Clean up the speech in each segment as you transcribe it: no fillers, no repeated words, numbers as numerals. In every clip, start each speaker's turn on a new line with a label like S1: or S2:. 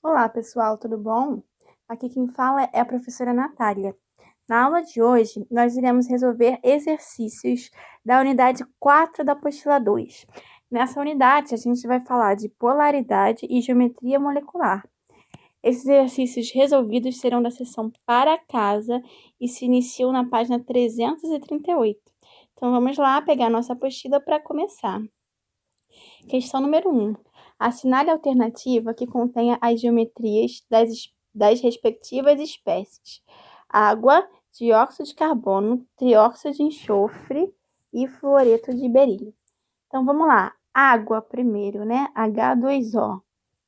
S1: Olá, pessoal, tudo bom? Aqui quem fala é a professora Natália. Na aula de hoje, nós iremos resolver exercícios da unidade 4 da apostila 2. Nessa unidade, a gente vai falar de polaridade e geometria molecular. Esses exercícios resolvidos serão da seção Para Casa e se iniciam na página 338. Então, vamos lá pegar nossa apostila para começar. Questão número 1. Assinale a alternativa que contenha as geometrias das respectivas espécies: água, dióxido de carbono, trióxido de enxofre e fluoreto de berílio. Então, vamos lá. Água primeiro, né? H2O,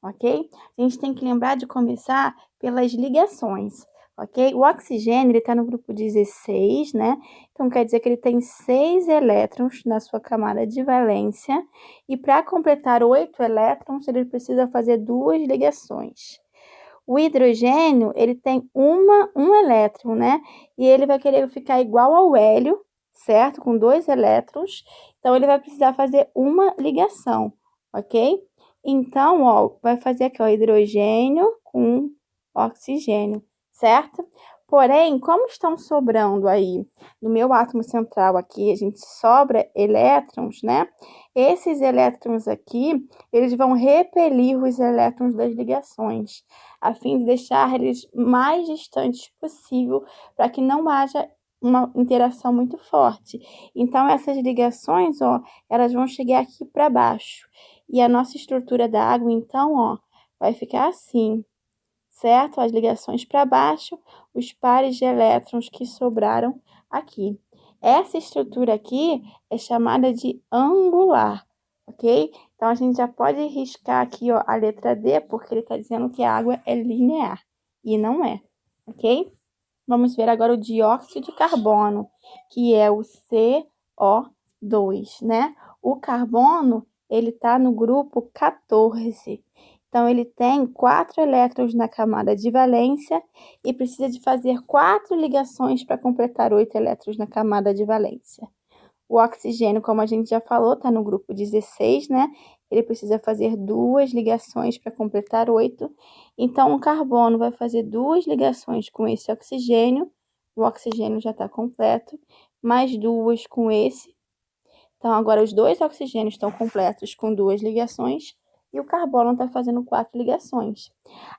S1: ok? A gente tem que lembrar de começar pelas ligações, ok? O oxigênio, ele está no grupo 16, né? Então, quer dizer que ele tem 6 elétrons na sua camada de valência. E para completar 8 elétrons, ele precisa fazer 2 ligações. O hidrogênio, ele tem um elétron, né? E ele vai querer ficar igual ao hélio, certo? Com 2 elétrons. Então, ele vai precisar fazer uma ligação, ok? Então, ó, vai fazer aqui, ó, hidrogênio com oxigênio, certo? Porém, como estão sobrando aí no meu átomo central aqui, a gente sobra elétrons, né? Esses elétrons aqui, eles vão repelir os elétrons das ligações, a fim de deixar eles mais distantes possível, para que não haja uma interação muito forte. Então, essas ligações, ó, elas vão chegar aqui para baixo. E a nossa estrutura da água, então, ó, vai ficar assim, certo? As ligações para baixo, os pares de elétrons que sobraram aqui. Essa estrutura aqui é chamada de angular, ok? Então, a gente já pode riscar aqui, ó, a letra D, porque ele está dizendo que a água é linear, e não é, ok? Vamos ver agora o dióxido de carbono, que é o CO2, né? O carbono, ele está no grupo 14. Então, ele tem 4 elétrons na camada de valência e precisa de fazer 4 ligações para completar 8 elétrons na camada de valência. O oxigênio, como a gente já falou, está no grupo 16, né? Ele precisa fazer 2 ligações para completar 8. Então, o carbono vai fazer 2 ligações com esse oxigênio. O oxigênio já está completo. Mais 2 com esse. Então, agora os 2 oxigênios estão completos com 2 ligações. E o carbono está fazendo 4 ligações.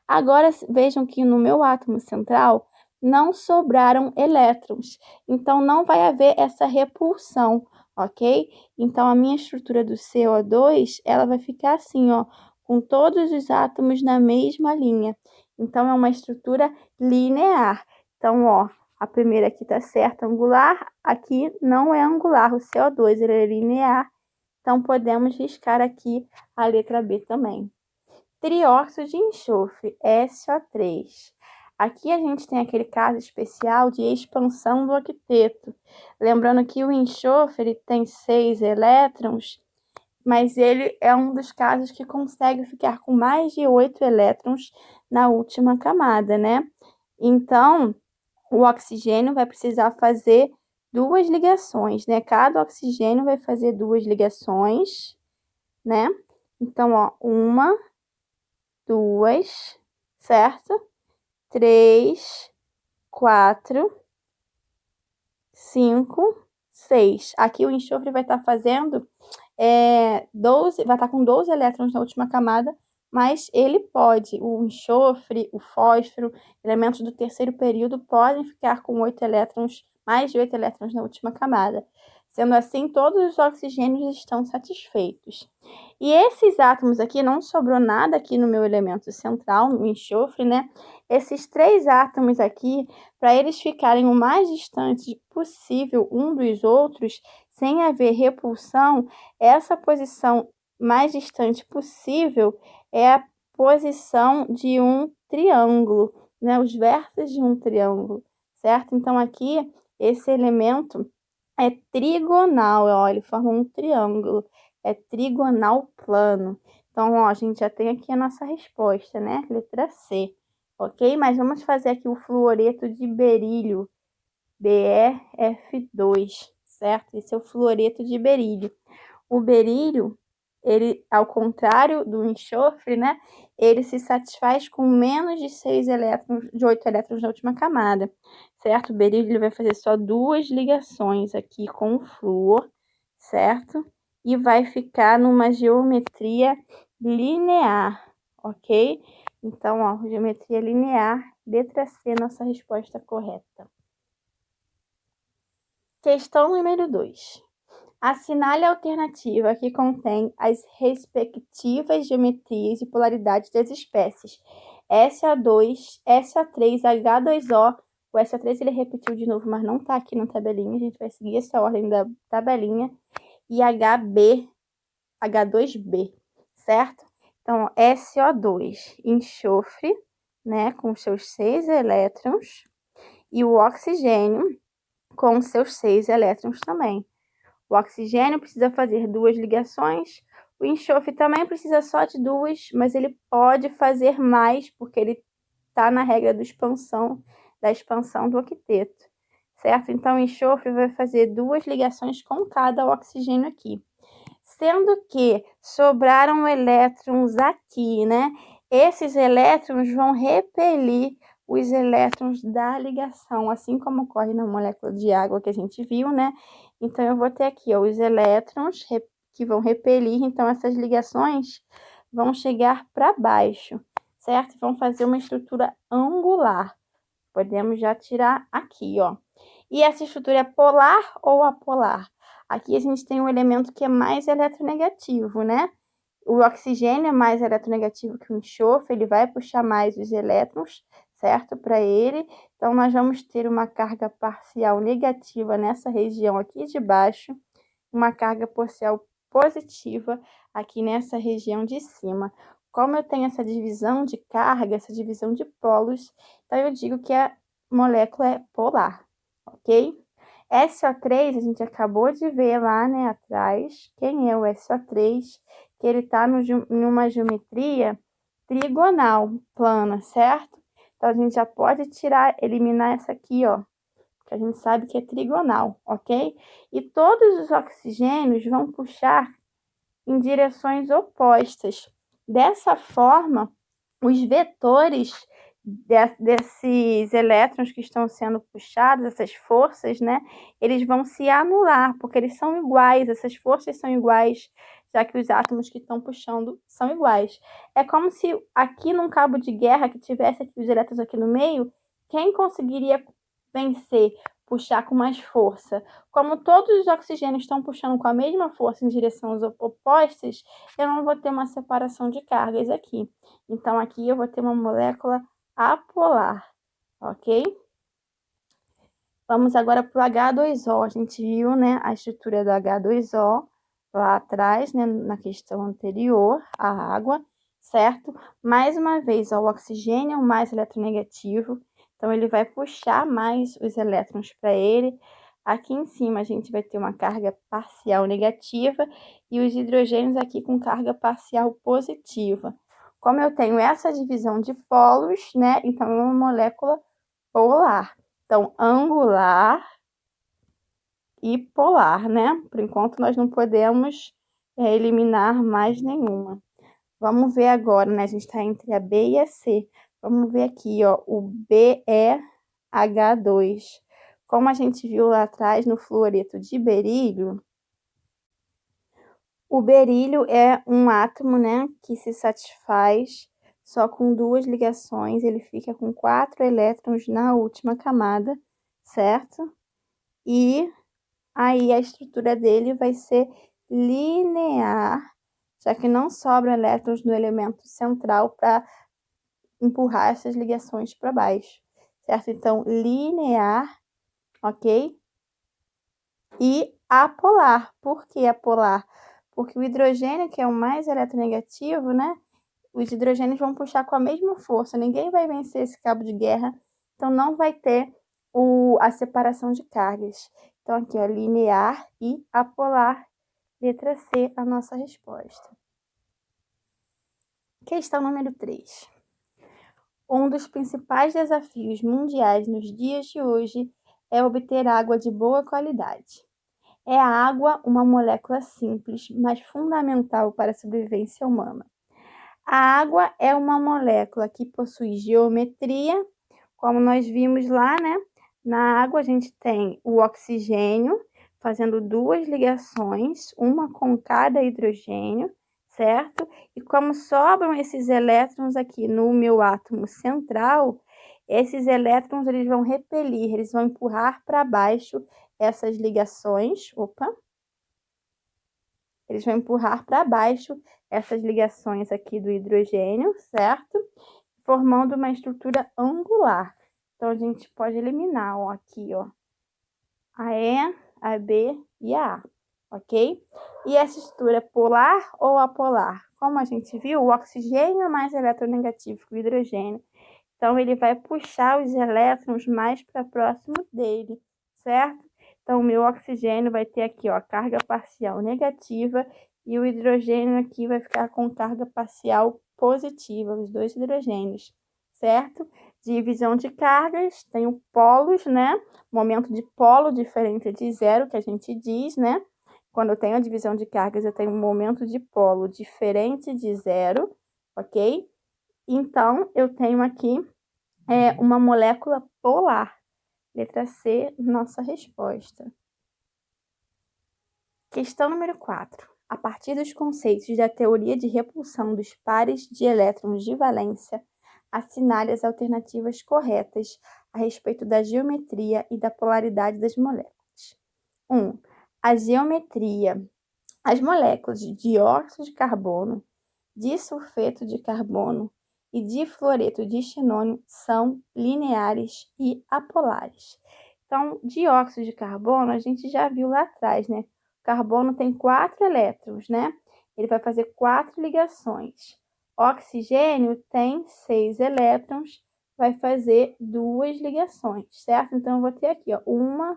S1: Agora, vejam que no meu átomo central não sobraram elétrons. Então, não vai haver essa repulsão, ok? Então, a minha estrutura do CO2, ela vai ficar assim, ó, com todos os átomos na mesma linha. Então, é uma estrutura linear. Então, ó, a primeira aqui está certa, angular. Aqui não é angular, o CO2, ele é linear. Então, podemos riscar aqui a letra B também. Trióxido de enxofre, SO3. Aqui a gente tem aquele caso especial de expansão do octeto. Lembrando que o enxofre ele tem 6 elétrons, mas ele é um dos casos que consegue ficar com mais de 8 elétrons na última camada, né? Então, o oxigênio vai precisar fazer 2 ligações, né? Cada oxigênio vai fazer 2 ligações, né? Então, ó, uma, 2, certo? 3, 4, 5, 6. Aqui o enxofre vai estar fazendo 12, vai estar com 12 elétrons na última camada, mas ele pode, o enxofre, o fósforo, elementos do terceiro período podem ficar com 8 elétrons, mais de 8 elétrons na última camada. Sendo assim, todos os oxigênios estão satisfeitos. E esses átomos aqui, não sobrou nada aqui no meu elemento central, no enxofre, né? Esses 3 átomos aqui, para eles ficarem o mais distante possível um dos outros, sem haver repulsão, essa posição mais distante possível é a posição de um triângulo, né? Os vértices de um triângulo, certo? Então, aqui, esse elemento é trigonal, ó, ele forma um triângulo, é trigonal plano. Então, ó, a gente já tem aqui a nossa resposta, né? Letra C, ok? Mas vamos fazer aqui o fluoreto de berílio, BeF2, certo? Esse é o fluoreto de berílio. O berílio, ele, ao contrário do enxofre, né, ele se satisfaz com menos de 6 elétrons, de 8 elétrons na última camada, certo? O berílio ele vai fazer só 2 ligações aqui com o flúor, certo? E vai ficar numa geometria linear, ok? Então, ó, geometria linear, letra C, nossa resposta correta. Questão número 2. Assinale a alternativa que contém as respectivas geometrias e polaridades das espécies SA2, SA3, H2O. O SA3 ele repetiu de novo, mas não está aqui na tabelinha. A gente vai seguir essa ordem da tabelinha. E HB, H2B, certo? Então, SO2, enxofre, né, com seus 6 elétrons. E o oxigênio com seus 6 elétrons também. O oxigênio precisa fazer 2 ligações, o enxofre também precisa só de 2, mas ele pode fazer mais, porque ele está na regra da expansão do octeto, certo? Então, o enxofre vai fazer 2 ligações com cada oxigênio aqui. Sendo que sobraram elétrons aqui, né? Esses elétrons vão repelir os elétrons da ligação, assim como ocorre na molécula de água que a gente viu, né? Então, eu vou ter aqui, ó, os elétrons que vão repelir, então essas ligações vão chegar para baixo, certo? Vão fazer uma estrutura angular. Podemos já tirar aqui, ó. E essa estrutura é polar ou apolar? Aqui a gente tem um elemento que é mais eletronegativo, né? O oxigênio é mais eletronegativo que o enxofre, ele vai puxar mais os elétrons, certo? Para ele. Então, nós vamos ter uma carga parcial negativa nessa região aqui de baixo, uma carga parcial positiva aqui nessa região de cima. Como eu tenho essa divisão de carga, essa divisão de polos, então eu digo que a molécula é polar, ok? SO3, a gente acabou de ver lá, né, atrás, quem é o SO3, que ele está numa geometria trigonal, plana, certo? Então, a gente já pode eliminar essa aqui, ó, que a gente sabe que é trigonal, ok? E todos os oxigênios vão puxar em direções opostas. Dessa forma, os vetores desses elétrons que estão sendo puxados, essas forças, né, eles vão se anular, porque eles são iguais, essas forças são iguais, já que os átomos que estão puxando são iguais. É como se aqui num cabo de guerra que tivesse aqui os elétrons aqui no meio, quem conseguiria vencer, puxar com mais força? Como todos os oxigênios estão puxando com a mesma força em direções opostas, eu não vou ter uma separação de cargas aqui. Então, aqui eu vou ter uma molécula apolar, ok? Vamos agora para o H2O. A gente viu, né, a estrutura do H2O lá atrás, né, na questão anterior, a água, certo? Mais uma vez, ó, o oxigênio é o mais eletronegativo, então ele vai puxar mais os elétrons para ele. Aqui em cima a gente vai ter uma carga parcial negativa e os hidrogênios aqui com carga parcial positiva. Como eu tenho essa divisão de polos, né, então é uma molécula polar. Então, angular e polar, né? Por enquanto, nós não podemos eliminar mais nenhuma. Vamos ver agora, né? A gente está entre a B e a C. Vamos ver aqui, ó, o BeH2. Como a gente viu lá atrás no fluoreto de berílio, o berílio é um átomo, né, que se satisfaz só com 2 ligações, ele fica com 4 elétrons na última camada, certo? E aí a estrutura dele vai ser linear, já que não sobram elétrons no elemento central para empurrar essas ligações para baixo, certo? Então, linear, ok? E apolar. Por que apolar? Porque o hidrogênio, que é o mais eletronegativo, né? Os hidrogênios vão puxar com a mesma força, ninguém vai vencer esse cabo de guerra, então não vai ter a separação de cargas. Então, aqui, ó, linear e apolar, letra C, a nossa resposta. Questão número 3. Um dos principais desafios mundiais nos dias de hoje é obter água de boa qualidade. É a água uma molécula simples, mas fundamental para a sobrevivência humana? A água é uma molécula que possui geometria, como nós vimos lá, né? Na água a gente tem o oxigênio fazendo duas ligações, uma com cada hidrogênio, certo? E como sobram esses elétrons aqui no meu átomo central, esses elétrons eles vão repelir, eles vão empurrar para baixo essas ligações. Eles vão empurrar para baixo essas ligações aqui do hidrogênio, certo? Formando uma estrutura angular. Então, a gente pode eliminar, ó, aqui, ó, a E, a B e a A, ok? E essa estrutura é polar ou apolar? Como a gente viu, o oxigênio é mais eletronegativo que o hidrogênio. Então, ele vai puxar os elétrons mais para próximo dele, certo? Então, o meu oxigênio vai ter aqui, ó, carga parcial negativa e o hidrogênio aqui vai ficar com carga parcial positiva, os dois hidrogênios, certo? Divisão de cargas, tenho polos, né? Momento de polo diferente de zero, que a gente diz, né? Quando eu tenho a divisão de cargas, eu tenho um momento de polo diferente de zero, ok? Então, eu tenho aqui uma molécula polar. Letra C, nossa resposta. Questão número 4. A partir dos conceitos da teoria de repulsão dos pares de elétrons de valência, assinale as alternativas corretas a respeito da geometria e da polaridade das moléculas. 1. A geometria. As moléculas de dióxido de carbono, disulfeto de carbono e difluoreto de xenônio são lineares e apolares. Então, dióxido de carbono, a gente já viu lá atrás, né? O carbono tem 4 elétrons, né? Ele vai fazer 4 ligações. Oxigênio tem 6 elétrons, vai fazer 2 ligações, certo? Então, eu vou ter aqui, ó, 1,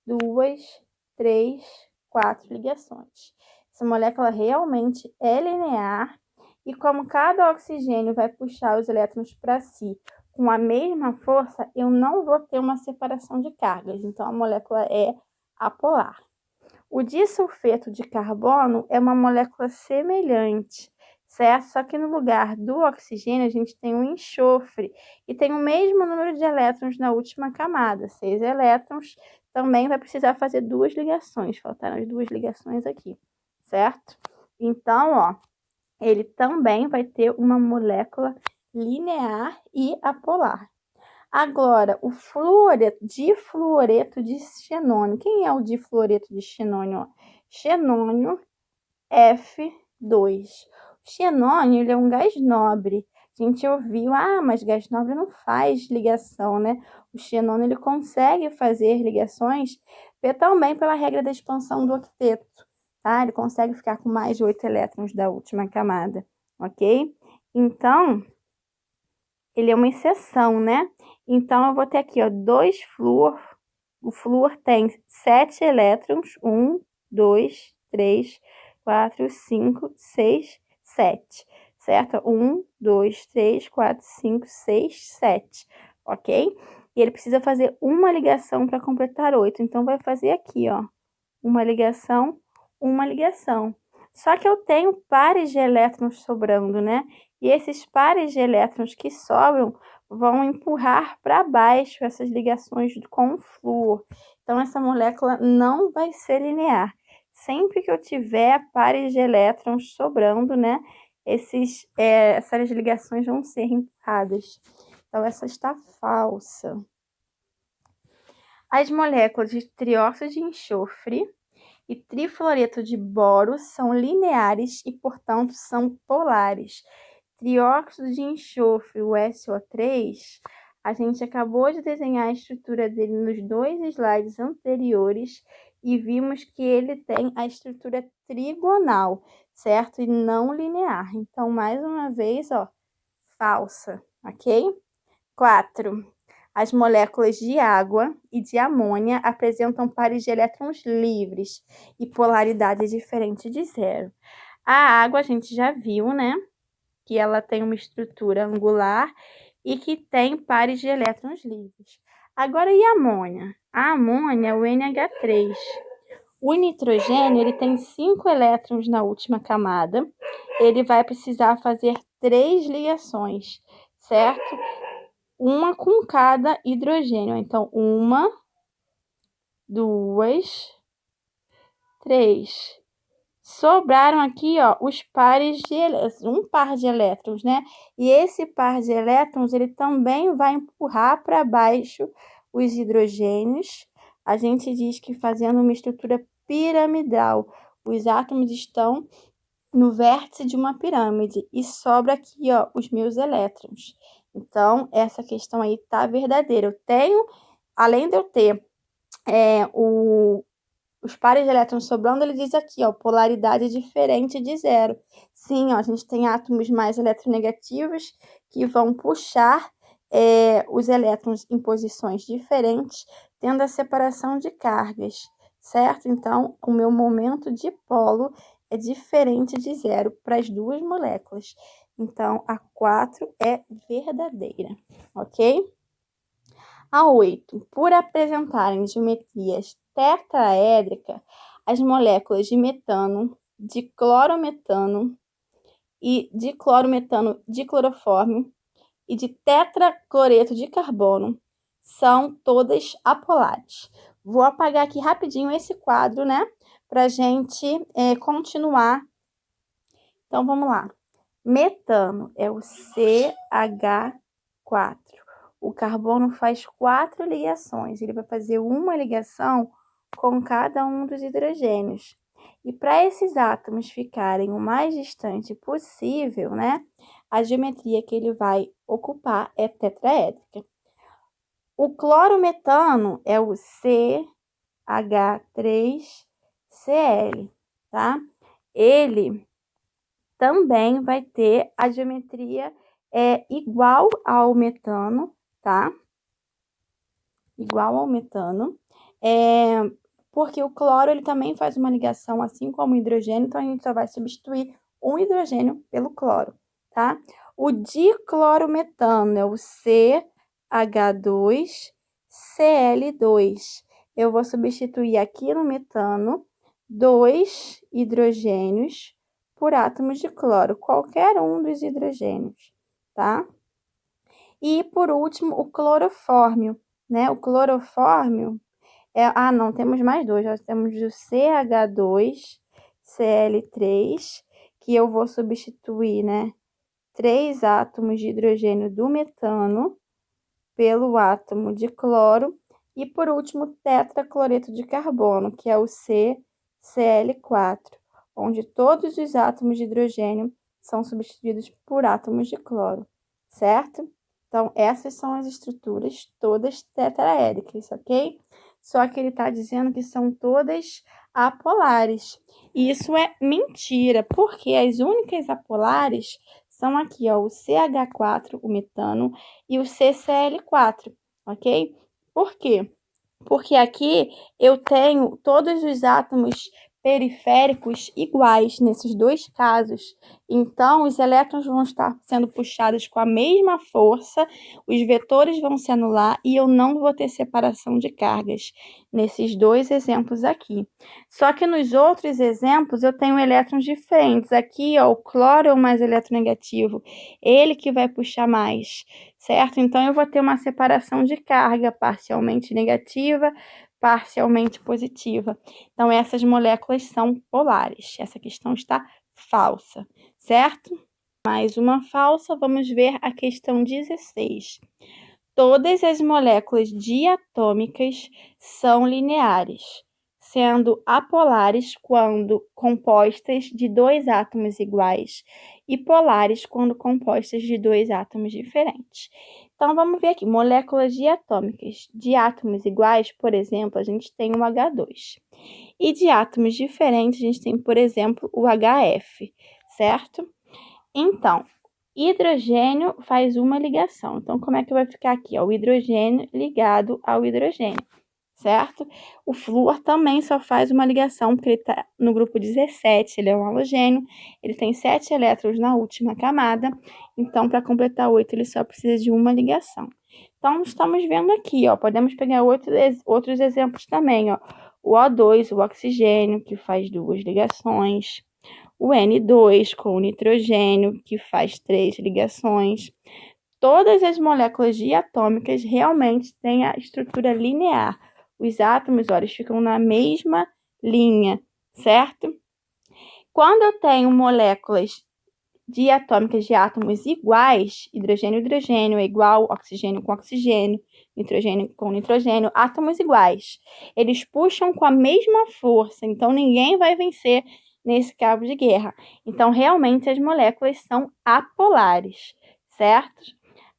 S1: 2, 3, 4 ligações. Essa molécula realmente é linear e como cada oxigênio vai puxar os elétrons para si com a mesma força, eu não vou ter uma separação de cargas. Então, a molécula é apolar. O disulfeto de carbono é uma molécula semelhante, certo? Só que no lugar do oxigênio, a gente tem o enxofre e tem o mesmo número de elétrons na última camada, 6 elétrons. Também vai precisar fazer 2 ligações, faltaram as 2 ligações aqui, certo? Então, ó, ele também vai ter uma molécula linear e apolar. Agora, o difluoreto de xenônio. Quem é o difluoreto de xenônio? Xenônio F2. O xenônio ele é um gás nobre. A gente ouviu, mas gás nobre não faz ligação, né? O xenônio ele consegue fazer ligações também pela regra da expansão do octeto, tá? Ele consegue ficar com mais de 8 elétrons da última camada, ok? Então, ele é uma exceção, né? Então, eu vou ter aqui, ó, 2 flúor. O flúor tem 7 elétrons. 1, 2, 3, 4, 5, 6, 7. Certo? 1, 2, 3, 4, 5, 6, 7. Ok? E ele precisa fazer uma ligação para completar 8. Então, vai fazer aqui, ó, uma ligação, uma ligação. Só que eu tenho pares de elétrons sobrando, né? E esses pares de elétrons que sobram vão empurrar para baixo essas ligações com o flúor. Então, essa molécula não vai ser linear. Sempre que eu tiver pares de elétrons sobrando, né? Essas ligações vão ser empurradas. Então, essa está falsa. As moléculas de trióxido de enxofre e trifluoreto de boro são lineares e, portanto, são polares. Trióxido de enxofre, o SO3, a gente acabou de desenhar a estrutura dele nos 2 slides anteriores e vimos que ele tem a estrutura trigonal, certo? E não linear. Então, mais uma vez, ó, falsa, ok? 4. As moléculas de água e de amônia apresentam pares de elétrons livres e polaridade diferente de zero. A água a gente já viu, né? Que ela tem uma estrutura angular e que tem pares de elétrons livres. Agora, e a amônia? A amônia é o NH3. O nitrogênio, ele tem 5 elétrons na última camada. Ele vai precisar fazer 3 ligações, certo? Uma com cada hidrogênio. Então, 1, 2, 3. Sobraram aqui, ó, os pares de um par de elétrons, né? E esse par de elétrons, ele também vai empurrar para baixo os hidrogênios. A gente diz que fazendo uma estrutura piramidal, os átomos estão no vértice de uma pirâmide e sobra aqui, ó, os meus elétrons. Então, essa questão aí tá verdadeira. Eu tenho, além de eu ter os pares de elétrons sobrando, ele diz aqui, ó, polaridade diferente de zero. Sim, ó, a gente tem átomos mais eletronegativos que vão puxar os elétrons em posições diferentes, tendo a separação de cargas, certo? Então, o meu momento dipolo é diferente de zero para as duas moléculas. Então, a 4 é verdadeira, ok? A 8, por apresentarem geometrias tetraédricas, as moléculas de metano, de clorometano e de clorometano diclorofórmio e de tetracloreto de carbono são todas apolares. Vou apagar aqui rapidinho esse quadro, né, para a gente continuar. Então, vamos lá. Metano é o CH4. O carbono faz 4 ligações. Ele vai fazer uma ligação com cada um dos hidrogênios. E para esses átomos ficarem o mais distante possível, né, a geometria que ele vai ocupar é tetraédrica. O clorometano é o CH3Cl, tá? Ele também vai ter a geometria igual ao metano, tá? Igual ao metano. Porque o cloro ele também faz uma ligação assim como o hidrogênio, então a gente só vai substituir um hidrogênio pelo cloro, tá? O diclorometano é o CH2Cl2. Eu vou substituir aqui no metano 2 hidrogênios por átomos de cloro, qualquer um dos hidrogênios, tá? E, por último, o clorofórmio, né? O clorofórmio não, temos mais dois. Nós temos o CH2Cl3, que eu vou substituir, né? 3 átomos de hidrogênio do metano pelo átomo de cloro. E, por último, tetracloreto de carbono, que é o CCl4, onde todos os átomos de hidrogênio são substituídos por átomos de cloro, certo? Então, essas são as estruturas todas tetraédricas, ok? Só que ele está dizendo que são todas apolares. E isso é mentira, porque as únicas apolares são aqui, ó, o CH4, o metano, e o CCl4, ok? Por quê? Porque aqui eu tenho todos os átomos periféricos iguais nesses dois casos. Então, os elétrons vão estar sendo puxados com a mesma força, os vetores vão se anular e eu não vou ter separação de cargas nesses dois exemplos aqui. Só que nos outros exemplos eu tenho elétrons diferentes. Aqui, ó, o cloro é o mais eletronegativo, ele que vai puxar mais, certo? Então, eu vou ter uma separação de carga parcialmente negativa, parcialmente positiva. Então, essas moléculas são polares. Essa questão está falsa, certo? Mais uma falsa, vamos ver a questão 16. Todas as moléculas diatômicas são lineares, sendo apolares quando compostas de 2 átomos iguais e polares quando compostas de 2 átomos diferentes. Então, vamos ver aqui, moléculas diatômicas de átomos iguais, por exemplo, a gente tem o H2. E de átomos diferentes, a gente tem, por exemplo, o HF, certo? Então, hidrogênio faz uma ligação. Então, como é que vai ficar aqui? Ó, o hidrogênio ligado ao hidrogênio, certo? O flúor também só faz uma ligação, porque ele está no grupo 17, ele é um halogênio, ele tem 7 elétrons na última camada, então, para completar 8, ele só precisa de uma ligação. Então, estamos vendo aqui, ó, podemos pegar outros exemplos também, ó. o O2, o oxigênio, que faz 2 ligações, o N2 com o nitrogênio, que faz 3 ligações. Todas as moléculas diatômicas realmente têm a estrutura linear. Os átomos, olha, eles ficam na mesma linha, certo? Quando eu tenho moléculas diatômicas de átomos iguais, hidrogênio, hidrogênio é igual, oxigênio com oxigênio, nitrogênio com nitrogênio, átomos iguais. Eles puxam com a mesma força, então ninguém vai vencer nesse cabo de guerra. Então, realmente, as moléculas são apolares, certo?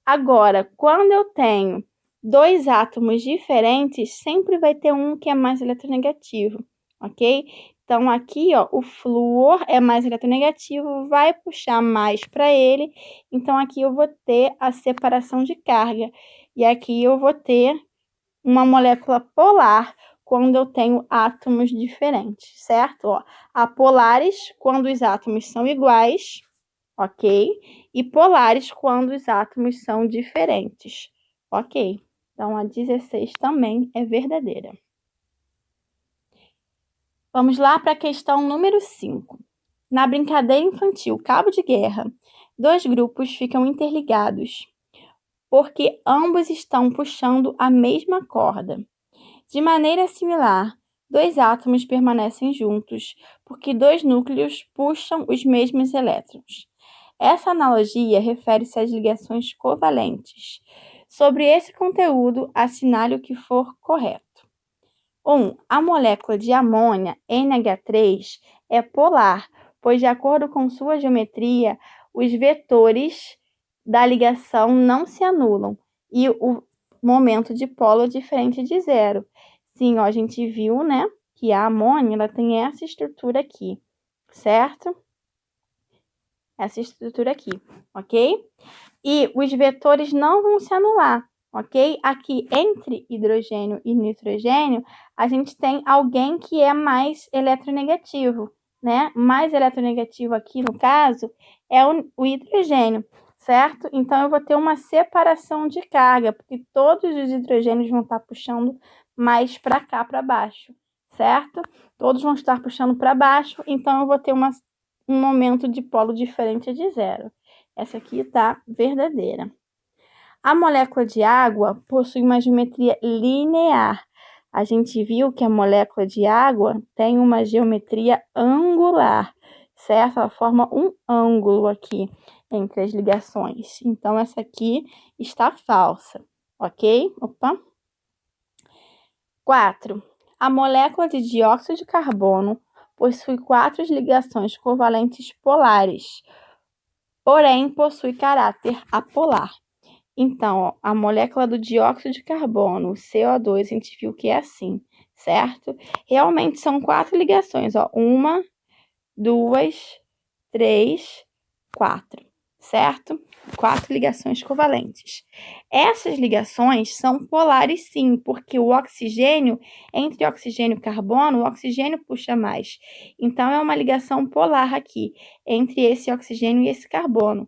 S1: Agora, quando eu tenho dois átomos diferentes, sempre vai ter um que é mais eletronegativo, ok? Então, aqui, ó, o flúor é mais eletronegativo, vai puxar mais para ele. Então, aqui eu vou ter a separação de carga. E aqui eu vou ter uma molécula polar quando eu tenho átomos diferentes, certo? Ó, apolares quando os átomos são iguais, ok? E polares quando os átomos são diferentes, ok? Então, a 16 também é verdadeira. Vamos lá para a questão número 5. Na brincadeira infantil Cabo de Guerra, dois grupos ficam interligados porque ambos estão puxando a mesma corda. De maneira similar, dois átomos permanecem juntos porque dois núcleos puxam os mesmos elétrons. Essa analogia refere-se às ligações covalentes. Sobre esse conteúdo, assinale o que for correto. 1. A molécula de amônia, NH3, é polar, pois, de acordo com sua geometria, os vetores da ligação não se anulam e o momento de polo é diferente de zero. Sim, ó, a gente viu, né, que a amônia ela tem essa estrutura aqui, certo? Essa estrutura aqui, ok? E os vetores não vão se anular, ok? Aqui entre hidrogênio e nitrogênio, a gente tem alguém que é mais eletronegativo, né? Mais eletronegativo aqui, no caso, é o hidrogênio, certo? Então, eu vou ter uma separação de carga, porque todos os hidrogênios vão estar puxando mais para cá, para baixo, certo? Todos vão estar puxando para baixo, então eu vou ter um momento de polo diferente de zero. Essa aqui está verdadeira. A molécula de água possui uma geometria linear. A gente viu que a molécula de água tem uma geometria angular, certo? Ela forma um ângulo aqui entre as ligações. Então, essa aqui está falsa, ok? Opa! 4. A molécula de dióxido de carbono possui 4 ligações covalentes polares, porém possui caráter apolar. Então, ó, a molécula do dióxido de carbono, o CO2, a gente viu que é assim, certo? Realmente são 4 ligações, ó. 1, 2, 3, 4, certo? 4 ligações covalentes. Essas ligações são polares sim, porque o oxigênio, entre oxigênio e carbono, o oxigênio puxa mais. Então, é uma ligação polar aqui, entre esse oxigênio e esse carbono.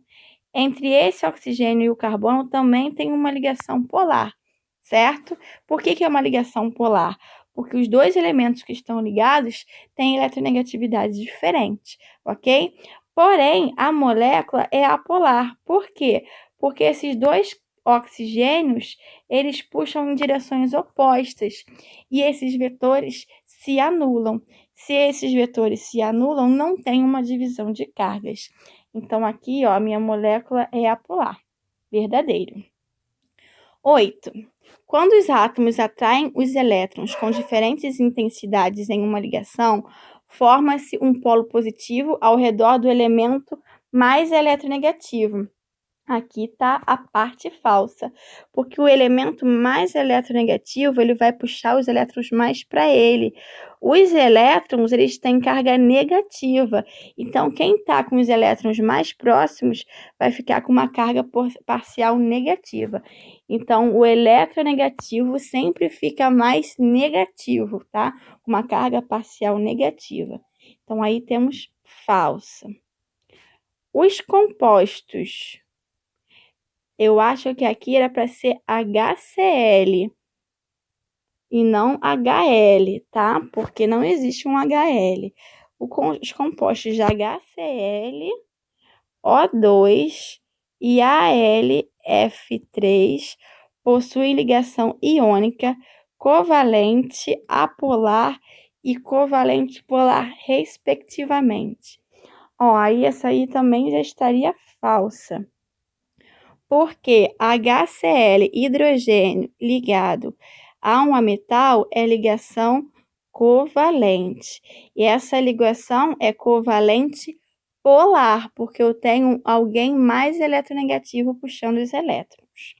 S1: Entre esse oxigênio e o carbono também tem uma ligação polar, certo? Por que é uma ligação polar? Porque os dois elementos que estão ligados têm eletronegatividade diferente, ok? Porém, a molécula é apolar. Por quê? Porque esses dois oxigênios, eles puxam em direções opostas e esses vetores se anulam. Se esses vetores se anulam, não tem uma divisão de cargas. Então, aqui, ó, a minha molécula é apolar. Verdadeiro. 8. Quando os átomos atraem os elétrons com diferentes intensidades em uma ligação, forma-se um polo positivo ao redor do elemento mais eletronegativo. Aqui está a parte falsa, porque o elemento mais eletronegativo, ele vai puxar os elétrons mais para ele. Os elétrons, eles têm carga negativa, então quem está com os elétrons mais próximos vai ficar com uma carga parcial negativa. Então, o eletronegativo sempre fica mais negativo, tá? Com uma carga parcial negativa. Então, aí temos falsa. Os compostos... Eu acho que aqui era para ser HCl. e não HL, tá? Porque não existe um HL. Os compostos de HCl, O2 e AlF3 possuem ligação iônica covalente apolar e covalente polar, respectivamente. Ó, aí essa aí também já estaria falsa. Porque HCl, hidrogênio ligado a um ametal, é ligação covalente. E essa ligação é covalente polar, porque eu tenho alguém mais eletronegativo puxando os elétrons.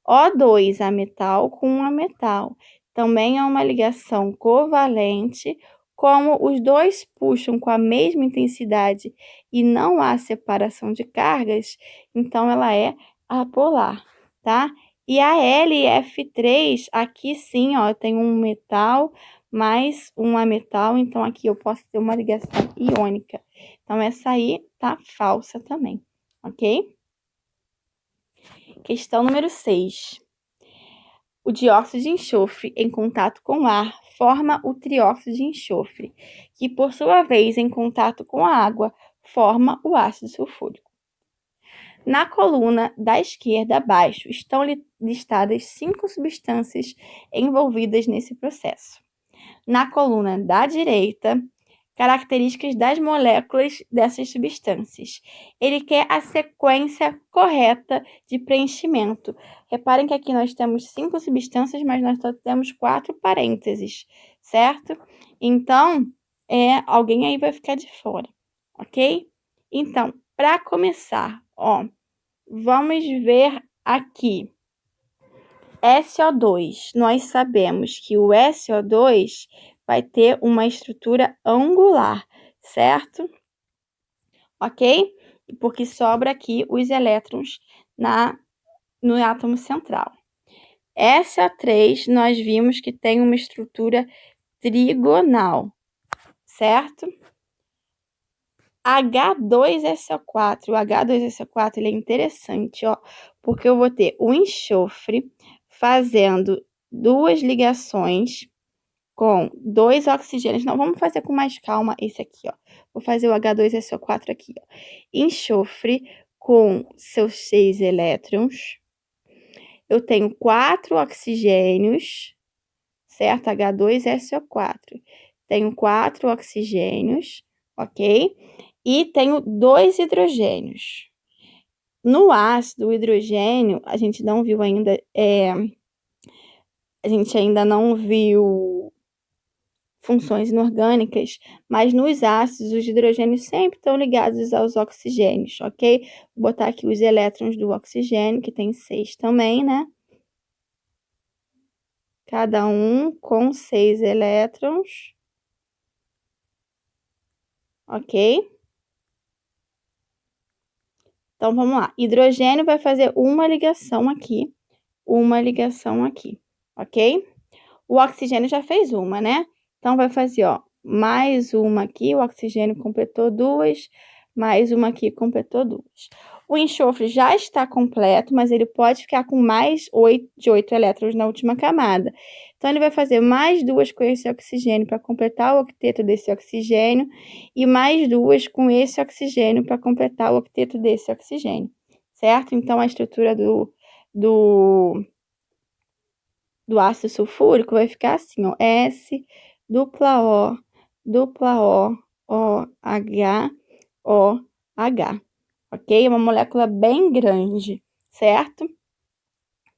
S1: O2, ametal com um ametal, também é uma ligação covalente. Como os dois puxam com a mesma intensidade e não há separação de cargas, então ela é apolar, tá? E a LF3, aqui sim, ó, tem um metal mais um ametal, então aqui eu posso ter uma ligação iônica. Então essa aí tá falsa também, ok? Questão número 6. O dióxido de enxofre, em contato com o ar, forma o trióxido de enxofre, que, por sua vez, em contato com a água, forma o ácido sulfúrico. Na coluna da esquerda abaixo estão listadas 5 substâncias envolvidas nesse processo. Na coluna da direita, características das moléculas dessas substâncias. Ele quer a sequência correta de preenchimento. Reparem que aqui nós temos 5 substâncias, mas nós só temos 4 parênteses, certo? Então, alguém aí vai ficar de fora, ok? Então, para começar, ó, vamos ver aqui. SO2, nós sabemos que o SO2 vai ter uma estrutura angular, certo? Ok? Porque sobra aqui os elétrons no átomo central. SO3, nós vimos que tem uma estrutura trigonal, certo? H2SO4, o H2SO4 ele é interessante, ó, porque eu vou ter o enxofre fazendo 2 ligações com 2 oxigênios. Não, vamos fazer com mais calma esse aqui, ó. Vou fazer o H2SO4 aqui, ó. Enxofre com seus 6 elétrons. Eu tenho 4 oxigênios, certo? H2SO4. Tenho 4 oxigênios, ok? E tenho 2 hidrogênios. No ácido, o hidrogênio, a gente não viu ainda, a gente ainda não viu funções inorgânicas, mas nos ácidos, os hidrogênios sempre estão ligados aos oxigênios, ok? Vou botar aqui os elétrons do oxigênio, que tem 6 também, né? Cada um com 6 elétrons, ok? Então, vamos lá. Hidrogênio vai fazer uma ligação aqui, ok? O oxigênio já fez uma, né? Então, vai fazer, ó, mais uma aqui, o oxigênio completou 2, mais uma aqui, completou 2. O enxofre já está completo, mas ele pode ficar com mais 8 elétrons na última camada. Então, ele vai fazer mais 2 com esse oxigênio para completar o octeto desse oxigênio e mais 2 com esse oxigênio para completar o octeto desse oxigênio, certo? Então, a estrutura do ácido sulfúrico vai ficar assim, ó, S, dupla O, OH, OH, ok? É uma molécula bem grande, certo?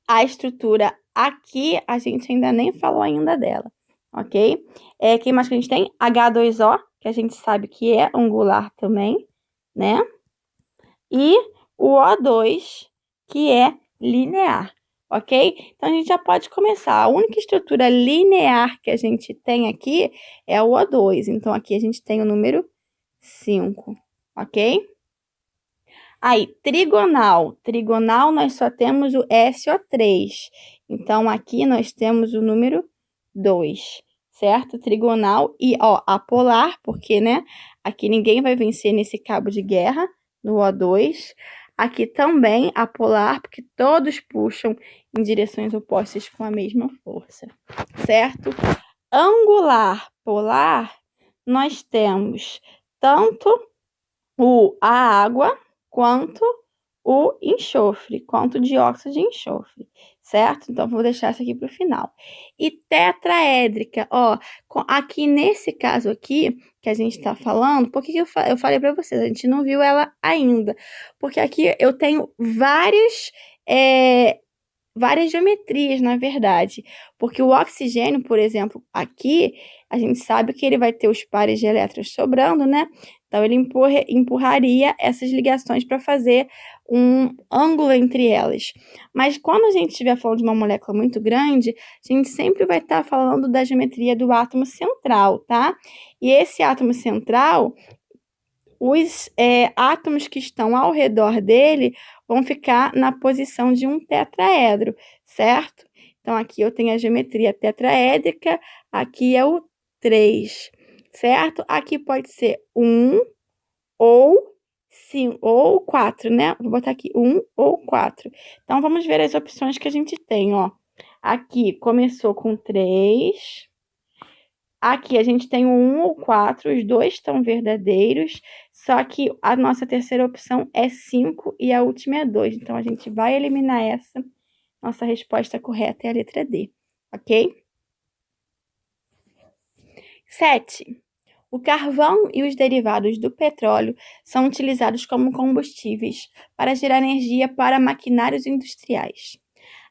S1: A estrutura aqui, a gente ainda nem falou ainda dela, ok? Quem mais que a gente tem? H2O, que a gente sabe que é angular também, né? E o O2, que é linear, ok? Então, a gente já pode começar. A única estrutura linear que a gente tem aqui é o O2. Então, aqui a gente tem o número 5, ok? Aí, trigonal. Trigonal, nós só temos o SO3. Então, aqui nós temos o número 2, certo? Trigonal e, ó, apolar, porque, né? Aqui ninguém vai vencer nesse cabo de guerra, no O2. Aqui também apolar, porque todos puxam em direções opostas com a mesma força, certo? Angular, polar, nós temos tanto a água quanto o enxofre, quanto o dióxido de enxofre, certo? Então, vou deixar isso aqui para o final. E tetraédrica, ó, aqui nesse caso aqui, que a gente está falando, por que eu falei para vocês? A gente não viu ela ainda, porque aqui eu tenho várias geometrias, na verdade, porque o oxigênio, por exemplo, aqui, a gente sabe que ele vai ter os pares de elétrons sobrando, né? Então, ele empurraria essas ligações para fazer um ângulo entre elas. Mas quando a gente estiver falando de uma molécula muito grande, a gente sempre vai estar falando da geometria do átomo central, tá? E esse átomo central, os átomos que estão ao redor dele vão ficar na posição de um tetraedro, certo? Então, aqui eu tenho a geometria tetraédrica, aqui é o 3, certo? Aqui pode ser 1 ou 5, ou 4, né? Vou botar aqui 1 ou 4. Então, vamos ver as opções que a gente tem, ó. Aqui começou com 3. Aqui a gente tem o 1 ou 4, os dois estão verdadeiros, só que a nossa terceira opção é 5 e a última é 2. Então, a gente vai eliminar essa. Nossa resposta correta é a letra D, ok? 7. O carvão e os derivados do petróleo são utilizados como combustíveis para gerar energia para maquinários industriais.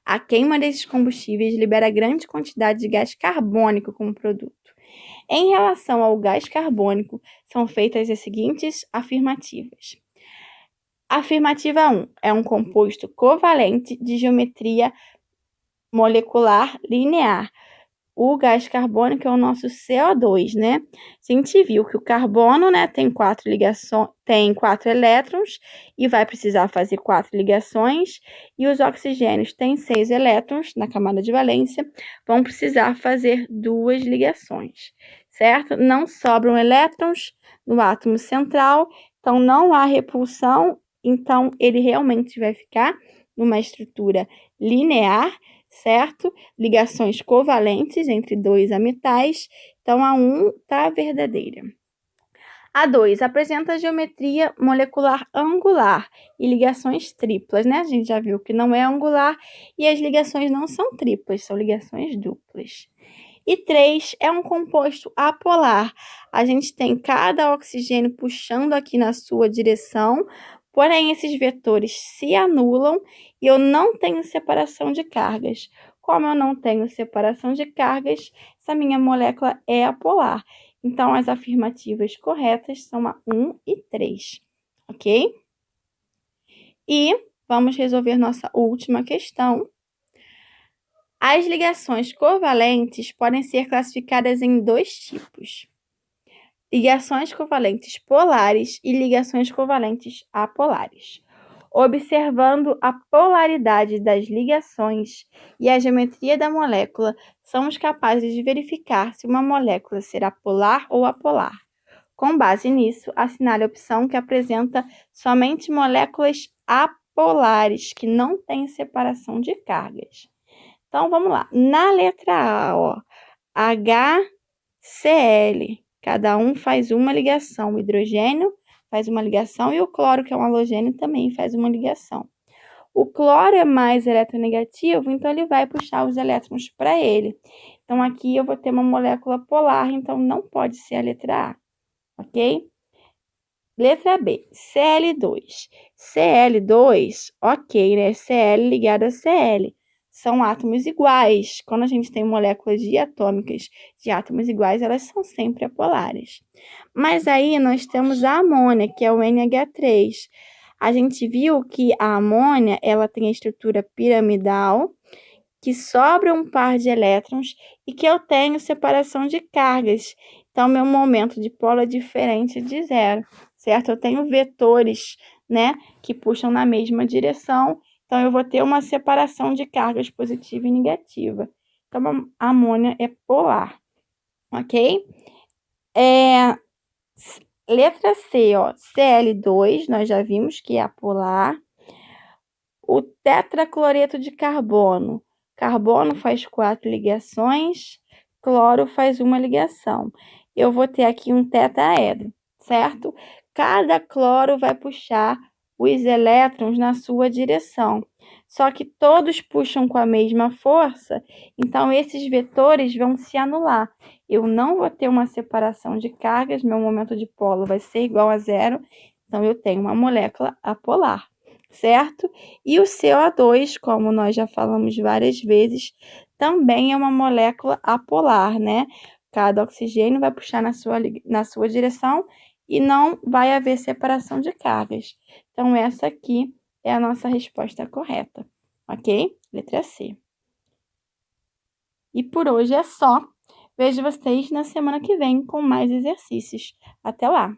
S1: A queima desses combustíveis libera grande quantidade de gás carbônico como produto. Em relação ao gás carbônico, são feitas as seguintes afirmativas. Afirmativa 1. É um composto covalente de geometria molecular linear. O gás carbônico é o nosso CO2, né? A gente viu que o carbono, né, tem 4 ligações, tem 4 elétrons e vai precisar fazer 4 ligações, e os oxigênios têm 6 elétrons na camada de valência, vão precisar fazer 2 ligações, certo? Não sobram elétrons no átomo central, então não há repulsão, então ele realmente vai ficar numa estrutura linear, certo? Ligações covalentes entre dois ametais. Então, a 1 está verdadeira. A 2 apresenta geometria molecular angular e ligações triplas, né? A gente já viu que não é angular e as ligações não são triplas, são ligações duplas. E 3 é um composto apolar. A gente tem cada oxigênio puxando aqui na sua direção, porém esses vetores se anulam e eu não tenho separação de cargas. Como eu não tenho separação de cargas, essa minha molécula é apolar. Então, as afirmativas corretas são a 1 e 3, ok? E vamos resolver nossa última questão. As ligações covalentes podem ser classificadas em 2 tipos: ligações covalentes polares e ligações covalentes apolares. Observando a polaridade das ligações e a geometria da molécula, somos capazes de verificar se uma molécula será polar ou apolar. Com base nisso, assinale a opção que apresenta somente moléculas apolares, que não têm separação de cargas. Então, vamos lá. Na letra A, ó, HCl, cada um faz uma ligação. O hidrogênio faz uma ligação e o cloro, que é um halogênio, também faz uma ligação. O cloro é mais eletronegativo, então ele vai puxar os elétrons para ele. Então, aqui eu vou ter uma molécula polar, então não pode ser a letra A, ok? Letra B, Cl2. Cl2, ok, né? Cl ligado a Cl. São átomos iguais. Quando a gente tem moléculas diatômicas de átomos iguais, elas são sempre apolares. Mas aí nós temos a amônia, que é o NH3. A gente viu que a amônia, ela tem a estrutura piramidal, que sobra um par de elétrons e que eu tenho separação de cargas. Então, meu momento de polo é diferente de zero, certo? Eu tenho vetores, né, que puxam na mesma direção. Então, eu vou ter uma separação de cargas positiva e negativa. Então, a amônia é polar, ok? Letra C, ó, Cl2, nós já vimos que é apolar. O tetracloreto de carbono. Carbono faz 4 ligações, cloro faz uma ligação. Eu vou ter aqui um tetraedro, certo? Cada cloro vai puxar os elétrons na sua direção. Só que todos puxam com a mesma força, então esses vetores vão se anular. Eu não vou ter uma separação de cargas, meu momento dipolo vai ser igual a zero, então eu tenho uma molécula apolar, certo? E o CO2, como nós já falamos várias vezes, também é uma molécula apolar, né? Cada oxigênio vai puxar na sua direção e não vai haver separação de cargas. Então, essa aqui é a nossa resposta correta, ok? Letra C. E por hoje é só. Vejo vocês na semana que vem com mais exercícios. Até lá!